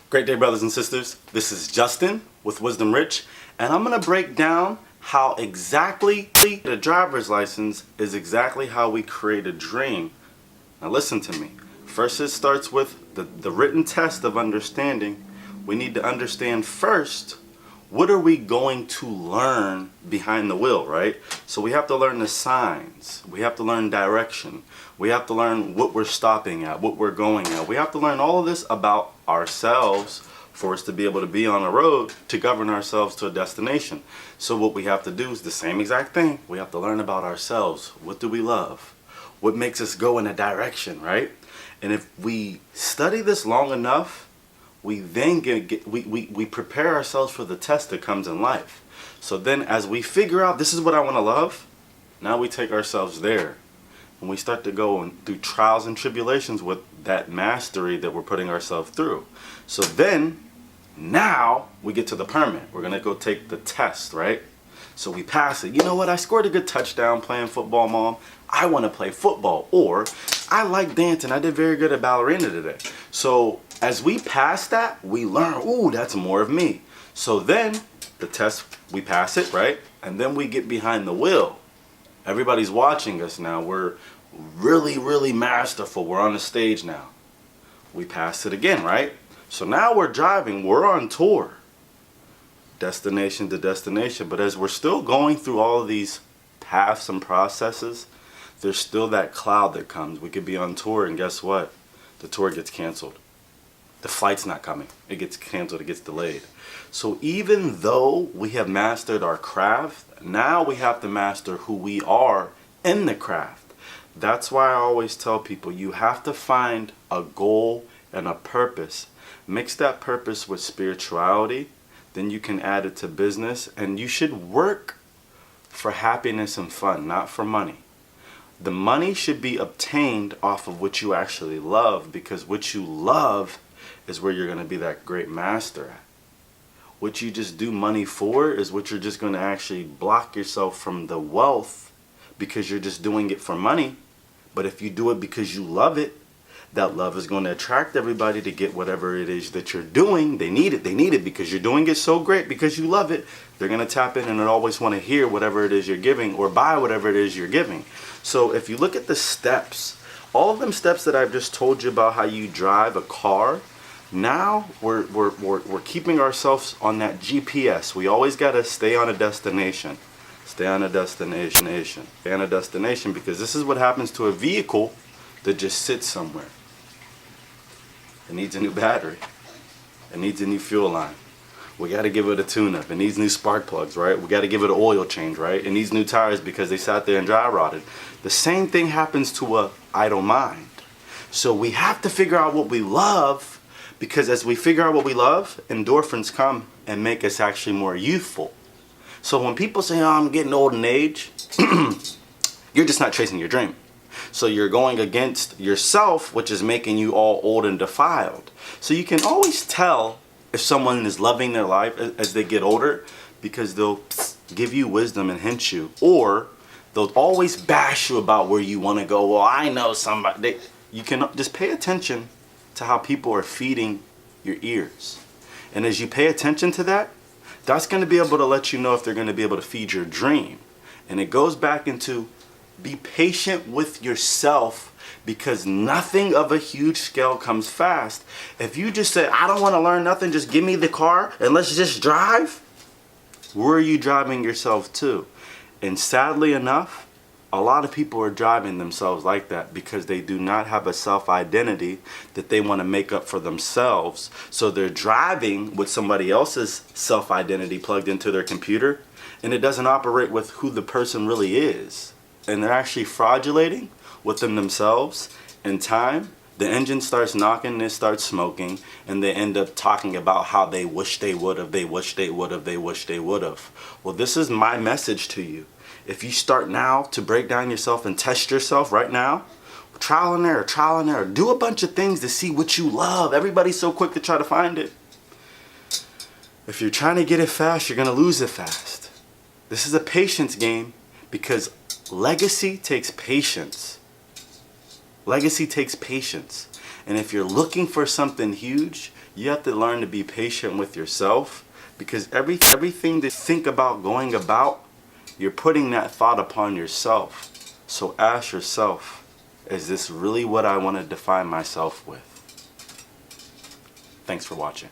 Great day, brothers and sisters. This is Justin with Wisdom Rich, and I'm going to break down how exactly the driver's license is exactly how we create a dream. Now listen to me. First, it starts with the written test of understanding. We need to understand first, what are we going to learn behind the wheel, right? So we have to learn the signs. We have to learn direction. We have to learn what we're stopping at, what we're going at. We have to learn all of this about ourselves for us to be able to be on a road to govern ourselves to a destination. So what we have to do is the same exact thing. We have to learn about ourselves. What do we love? What makes us go in a direction, right? And if we study this long enough, we then we prepare ourselves for the test that comes in life. So then as we figure out this is what I want to love, now we take ourselves there. And we start to go through trials and tribulations with that mastery that we're putting ourselves through. So then, now we get to the permit. We're going to go take the test, right? So we pass it. You know what? I scored a good touchdown playing football, Mom. I want to play football. Or, I like dancing. I did very good at ballerina today. So as we pass that, we learn, ooh, that's more of me. So then, the test, we pass it, right? And then we get behind the wheel. Everybody's watching us now. We're really masterful. We're on the stage now. We passed it again, right? So now we're driving. We're on tour. Destination to destination. But as we're still going through all of these paths and processes, there's still that cloud that comes. We could be on tour and guess what? The tour gets canceled. The flight's not coming. It gets canceled. It gets delayed. So even though we have mastered our craft, now we have to master who we are in the craft. That's why I always tell people you have to find a goal and a purpose. Mix that purpose with spirituality, then you can add it to business, and you should work for happiness and fun, not for money. The money should be obtained off of what you actually love, because what you love is where you're going to be that great master at. What you just do money for is what you're just going to actually block yourself from the wealth because you're just doing it for money. But if you do it because you love it, that love is going to attract everybody to get whatever it is that you're doing. They need it. They need it because you're doing it so great because you love it. They're going to tap in and always want to hear whatever it is you're giving or buy whatever it is you're giving. So if you look at the steps, all of them steps that I've just told you about how you drive a car, now we're keeping ourselves on that GPS. We always got to stay on a destination. Stay on a destination. Stay on a destination, because this is what happens to a vehicle that just sits somewhere. It needs a new battery. It needs a new fuel line. We got to give it a tune-up. It needs new spark plugs, right? We got to give it an oil change, right? It needs new tires because they sat there and dry rotted. The same thing happens to a idle mind. So we have to figure out what we love, because as we figure out what we love, endorphins come and make us actually more youthful. So when people say, oh, I'm getting old in age, you're just not chasing your dream. So you're going against yourself, which is making you all old and defiled. So you can always tell if someone is loving their life as they get older, because they'll give you wisdom and hint you. Or they'll always bash you about where you want to go. Well, I know somebody. You can just pay attention to how people are feeding your ears. And as you pay attention to that, that's going to be able to let you know if they're going to be able to feed your dream. And it goes back into be patient with yourself, because nothing of a huge scale comes fast. If you just say, I don't want to learn nothing, just give me the car and let's just drive, where are you driving yourself to? And sadly enough, a lot of people are driving themselves like that because they do not have a self-identity that they want to make up for themselves. So they're driving with somebody else's self-identity plugged into their computer, and it doesn't operate with who the person really is. And they're actually fraudulating within themselves. In time, the engine starts knocking, it starts smoking, and they end up talking about how they wish they would have, they wish they would have, they wish they would have. Well, this is my message to you. If you start now to break down yourself and test yourself right now, trial and error, do a bunch of things to see what you love. Everybody's so quick to try to find it. If you're trying to get it fast, you're going to lose it fast. This is a patience game, because legacy takes patience. Legacy takes patience. And if you're looking for something huge, you have to learn to be patient with yourself, because everything that you think about going about, you're putting that thought upon yourself. So ask yourself, is this really what I want to define myself with? Thanks for watching.